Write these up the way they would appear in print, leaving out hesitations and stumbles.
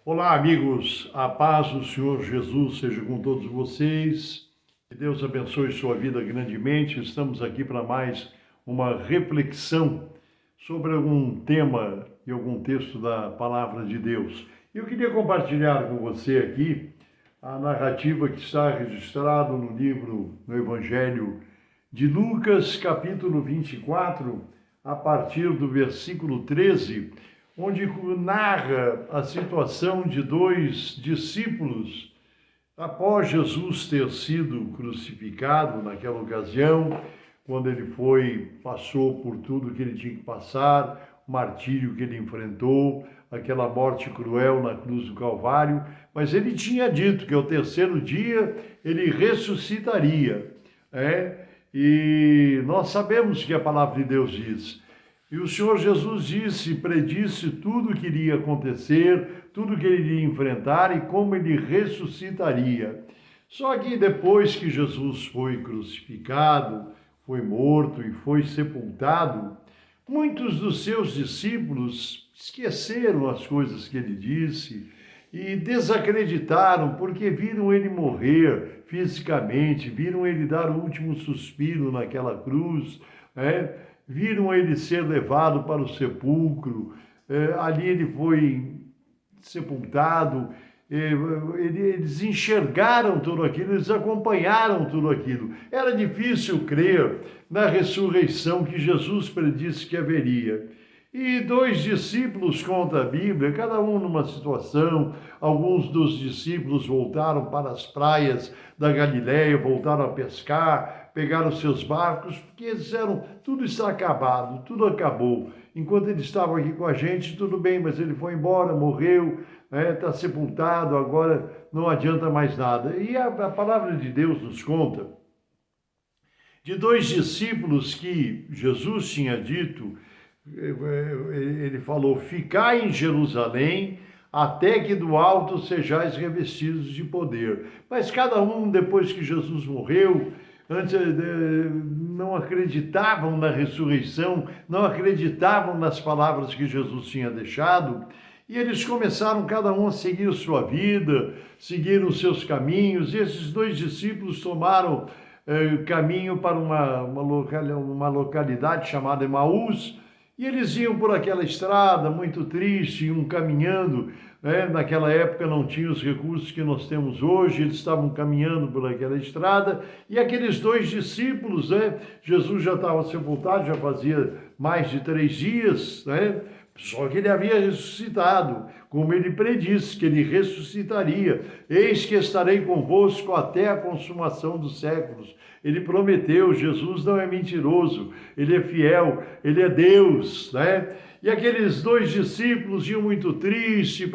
Olá, amigos. A paz do Senhor Jesus seja com todos vocês. Que Deus abençoe sua vida grandemente. Estamos aqui para mais uma reflexão sobre algum tema e algum texto da Palavra de Deus. Eu queria compartilhar com você aqui a narrativa que está registrada no livro, no Evangelho de Lucas, capítulo 24, a partir do versículo 13, onde narra a situação de dois discípulos após Jesus ter sido crucificado naquela ocasião, quando ele passou por tudo que ele tinha que passar, o martírio que ele enfrentou, aquela morte cruel na cruz do Calvário, mas ele tinha dito que ao terceiro dia ele ressuscitaria, E nós sabemos que a palavra de Deus diz. E o Senhor Jesus predisse tudo o que iria acontecer, tudo o que ele iria enfrentar e como ele ressuscitaria. Só que depois que Jesus foi crucificado, foi morto e foi sepultado, muitos dos seus discípulos esqueceram as coisas que ele disse e desacreditaram porque viram ele morrer fisicamente, viram ele dar o último suspiro naquela cruz, viram ele ser levado para o sepulcro, ali ele foi sepultado, eles enxergaram tudo aquilo, eles acompanharam tudo aquilo. Era difícil crer na ressurreição que Jesus predisse que haveria. E dois discípulos, conta a Bíblia, cada um numa situação. Alguns dos discípulos voltaram para as praias da Galileia, voltaram a pescar, pegaram seus barcos, porque eles disseram, tudo está acabado, tudo acabou. Enquanto ele estava aqui com a gente, tudo bem, mas ele foi embora, morreu, está sepultado, agora não adianta mais nada. E a palavra de Deus nos conta de dois discípulos que Jesus tinha dito. Ele falou, ficai em Jerusalém até que do alto sejais revestidos de poder. Mas cada um, depois que Jesus morreu, antes não acreditavam na ressurreição, não acreditavam nas palavras que Jesus tinha deixado, e eles começaram cada um a seguir a sua vida, seguir os seus caminhos, e esses dois discípulos tomaram caminho para uma localidade chamada Emaús, e eles iam por aquela estrada muito triste, iam caminhando, naquela época não tinha os recursos que nós temos hoje, eles estavam caminhando por aquela estrada, e aqueles dois discípulos, Jesus já estava sepultado, já fazia mais de 3 dias, só que ele havia ressuscitado, como ele predisse que ele ressuscitaria. Eis que estarei convosco até a consumação dos séculos. Ele prometeu, Jesus não é mentiroso, ele é fiel, ele é Deus, E aqueles dois discípulos iam muito tristes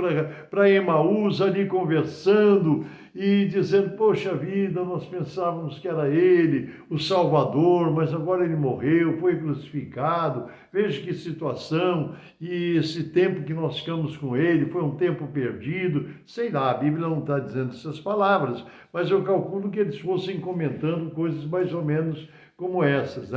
para Emaús, ali conversando e dizendo, poxa vida, nós pensávamos que era ele, o Salvador, mas agora ele morreu, foi crucificado, veja que situação, e esse tempo que nós ficamos com ele foi um tempo perdido, sei lá, a Bíblia não está dizendo essas palavras, mas eu calculo que eles fossem comentando coisas mais ou menos como essas,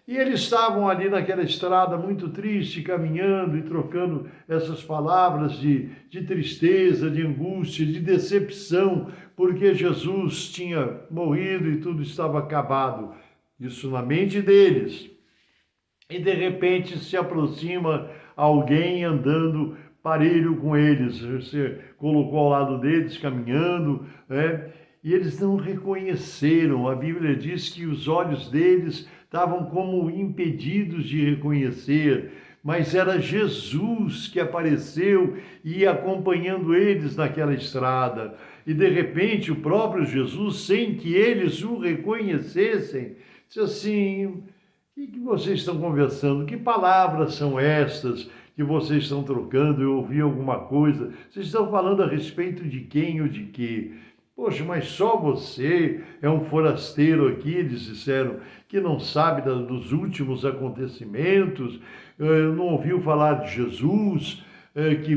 E eles estavam ali naquela estrada muito triste, caminhando e trocando essas palavras de tristeza, de angústia, de decepção, porque Jesus tinha morrido e tudo estava acabado. Isso na mente deles. E de repente se aproxima alguém andando parelho com eles. Você colocou ao lado deles, caminhando, E eles não reconheceram. A Bíblia diz que os olhos deles estavam como impedidos de reconhecer, mas era Jesus que apareceu e ia acompanhando eles naquela estrada. E de repente o próprio Jesus, sem que eles o reconhecessem, disse assim, o que vocês estão conversando? Que palavras são estas que vocês estão trocando? Eu ouvi alguma coisa. Vocês estão falando a respeito de quem ou de quê? Poxa, mas só você é um forasteiro aqui, eles disseram, que não sabe dos últimos acontecimentos, não ouviu falar de Jesus, que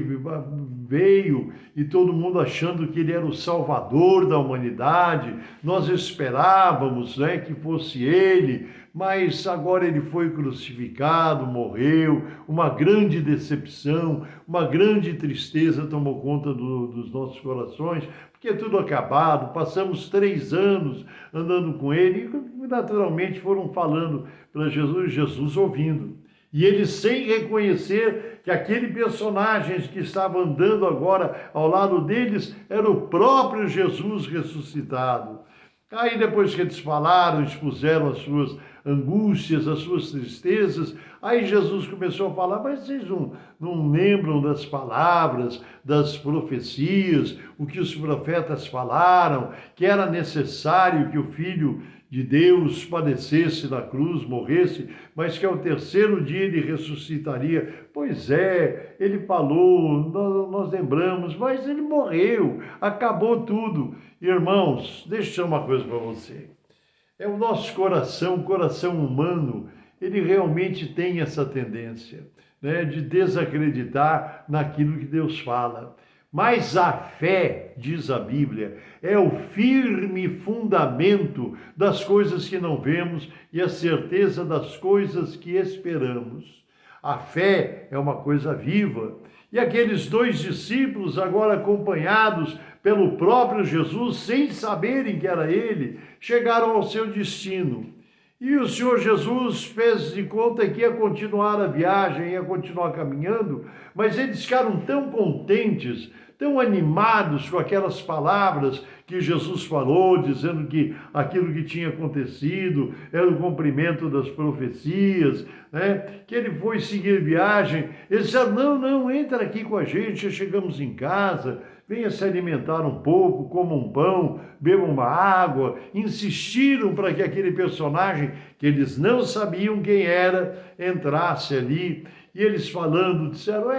veio e todo mundo achando que ele era o salvador da humanidade. Nós esperávamos, que fosse ele, mas agora ele foi crucificado, morreu, uma grande decepção, uma grande tristeza tomou conta dos nossos corações, porque é tudo acabado, passamos 3 anos andando com ele e naturalmente foram falando para Jesus, Jesus ouvindo. E eles sem reconhecer que aquele personagem que estava andando agora ao lado deles era o próprio Jesus ressuscitado. Aí depois que eles falaram, expuseram as suas angústias, as suas tristezas, aí Jesus começou a falar, mas vocês não lembram das palavras, das profecias, o que os profetas falaram, que era necessário que o Filho de Deus padecesse na cruz, morresse, mas que ao 3º dia ele ressuscitaria. Pois é, ele falou, nós lembramos, mas ele morreu, acabou tudo. Irmãos, deixa eu dizer uma coisa para você. É o nosso coração, o coração humano, ele realmente tem essa tendência, né, de desacreditar naquilo que Deus fala. Mas a fé, diz a Bíblia, é o firme fundamento das coisas que não vemos e a certeza das coisas que esperamos. A fé é uma coisa viva. E aqueles 2 discípulos, agora acompanhados pelo próprio Jesus, sem saberem que era ele, chegaram ao seu destino. E o Senhor Jesus fez de conta que ia continuar a viagem, ia continuar caminhando, mas eles ficaram tão contentes, tão animados com aquelas palavras que Jesus falou, dizendo que aquilo que tinha acontecido era o cumprimento das profecias, né? Que ele foi seguir viagem. Eles disseram, não, entra aqui com a gente, já chegamos em casa, venha se alimentar um pouco, coma um pão, beba uma água. Insistiram para que aquele personagem, que eles não sabiam quem era, entrasse ali. E eles falando, disseram,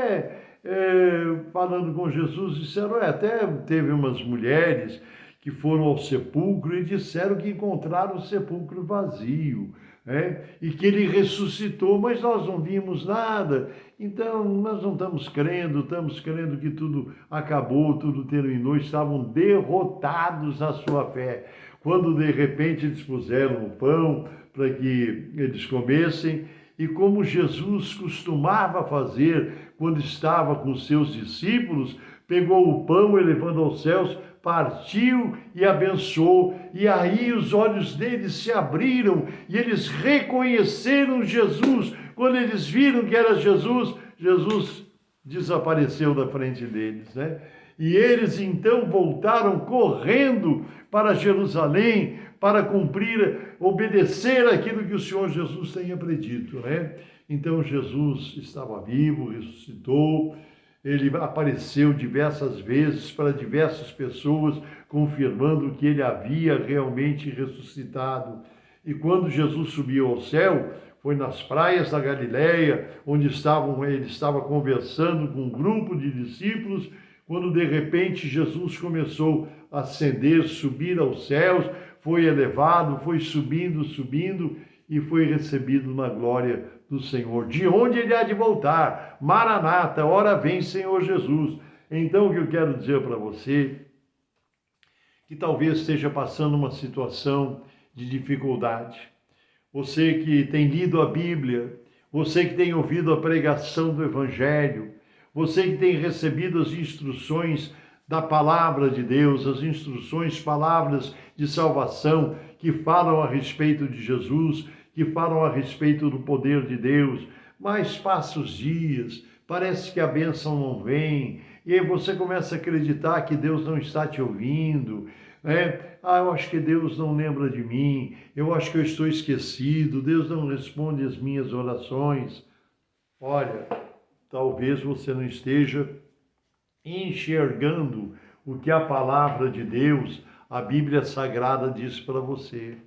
falando com Jesus, disseram, até teve umas mulheres que foram ao sepulcro e disseram que encontraram o sepulcro vazio, né? E que ele ressuscitou, mas nós não vimos nada. Então, nós não estamos crendo que tudo acabou, tudo terminou, estavam derrotados na sua fé. Quando, de repente, eles puseram o pão para que eles comessem, e como Jesus costumava fazer quando estava com seus discípulos, pegou o pão, elevando aos céus, partiu e abençoou, e aí os olhos deles se abriram, e eles reconheceram Jesus. Quando eles viram que era Jesus, Jesus desapareceu da frente deles, né? E eles então voltaram correndo para Jerusalém para cumprir, obedecer aquilo que o Senhor Jesus tinha predito, né? Então Jesus estava vivo, ressuscitou, ele apareceu diversas vezes para diversas pessoas, confirmando que ele havia realmente ressuscitado. E quando Jesus subiu ao céu, foi nas praias da Galileia, onde ele estava conversando com um grupo de discípulos, quando de repente Jesus começou a ascender, subir aos céus, foi elevado, foi subindo, e foi recebido na glória do Senhor. De onde ele há de voltar? Maranata, ora vem, Senhor Jesus. Então o que eu quero dizer para você, que talvez esteja passando uma situação de dificuldade, você que tem lido a Bíblia, você que tem ouvido a pregação do Evangelho, você que tem recebido as instruções da palavra de Deus, as instruções, palavras de salvação que falam a respeito de Jesus, que falam a respeito do poder de Deus, mas passa os dias, parece que a bênção não vem, e aí você começa a acreditar que Deus não está te ouvindo, né? Eu acho que Deus não lembra de mim, eu acho que eu estou esquecido, Deus não responde as minhas orações. Olha, talvez você não esteja enxergando o que a palavra de Deus, a Bíblia Sagrada, diz para você.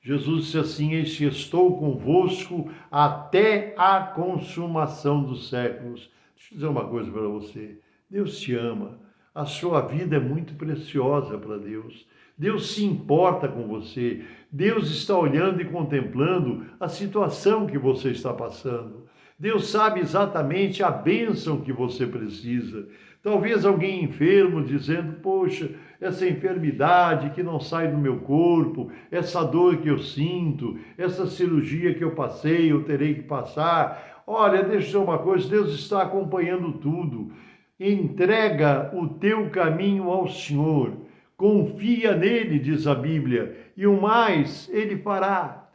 Jesus disse assim, eis que estou convosco até a consumação dos séculos. Deixa eu dizer uma coisa para você, Deus te ama, a sua vida é muito preciosa para Deus. Deus se importa com você, Deus está olhando e contemplando a situação que você está passando. Deus sabe exatamente a bênção que você precisa. Talvez alguém enfermo dizendo, poxa, essa enfermidade que não sai do meu corpo, essa dor que eu sinto, essa cirurgia que eu passei, eu terei que passar. Olha, deixa eu dizer uma coisa, Deus está acompanhando tudo. Entrega o teu caminho ao Senhor. Confia nele, diz a Bíblia, e o mais ele fará.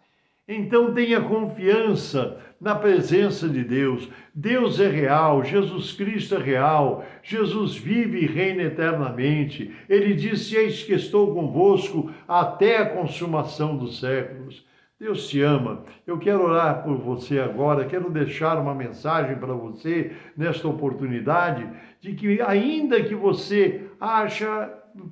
Então tenha confiança na presença de Deus. Deus é real, Jesus Cristo é real, Jesus vive e reina eternamente. Ele disse, eis que estou convosco até a consumação dos séculos. Deus te ama. Eu quero orar por você agora, quero deixar uma mensagem para você nesta oportunidade, de que ainda que você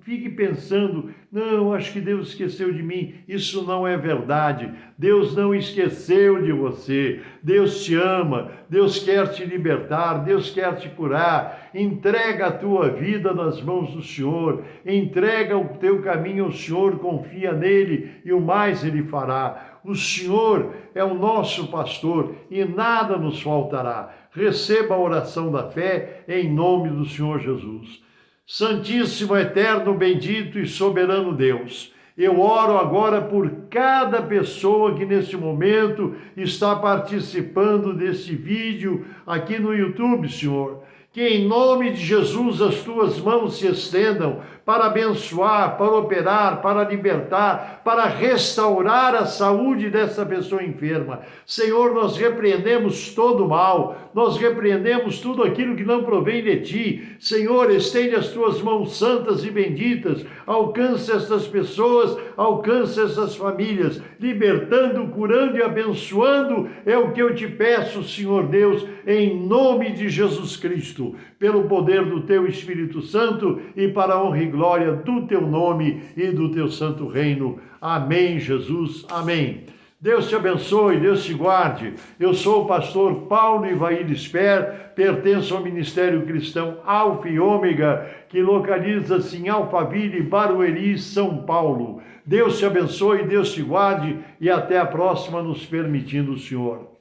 fique pensando, não, acho que Deus esqueceu de mim. Isso não é verdade. Deus não esqueceu de você. Deus te ama. Deus quer te libertar. Deus quer te curar. Entrega a tua vida nas mãos do Senhor. Entrega o teu caminho ao Senhor. Confia nele e o mais ele fará. O Senhor é o nosso pastor e nada nos faltará. Receba a oração da fé em nome do Senhor Jesus. Santíssimo, eterno, bendito e soberano Deus, eu oro agora por cada pessoa que neste momento está participando desse vídeo aqui no YouTube, Senhor. Que em nome de Jesus as tuas mãos se estendam para abençoar, para operar, para libertar, para restaurar a saúde dessa pessoa enferma. Senhor, nós repreendemos todo o mal, nós repreendemos tudo aquilo que não provém de ti. Senhor, estende as tuas mãos santas e benditas, alcance estas pessoas, alcance essas famílias, libertando, curando e abençoando, é o que eu te peço, Senhor Deus, em nome de Jesus Cristo, pelo poder do teu Espírito Santo e para a honra e glória do teu nome e do teu santo reino. Amém, Jesus. Amém. Deus te abençoe, Deus te guarde. Eu sou o pastor Paulo Ivair Sper, pertenço ao Ministério Cristão Alfa e Ômega, que localiza-se em Alphaville, Barueri, São Paulo. Deus te abençoe, Deus te guarde e até a próxima, nos permitindo o Senhor.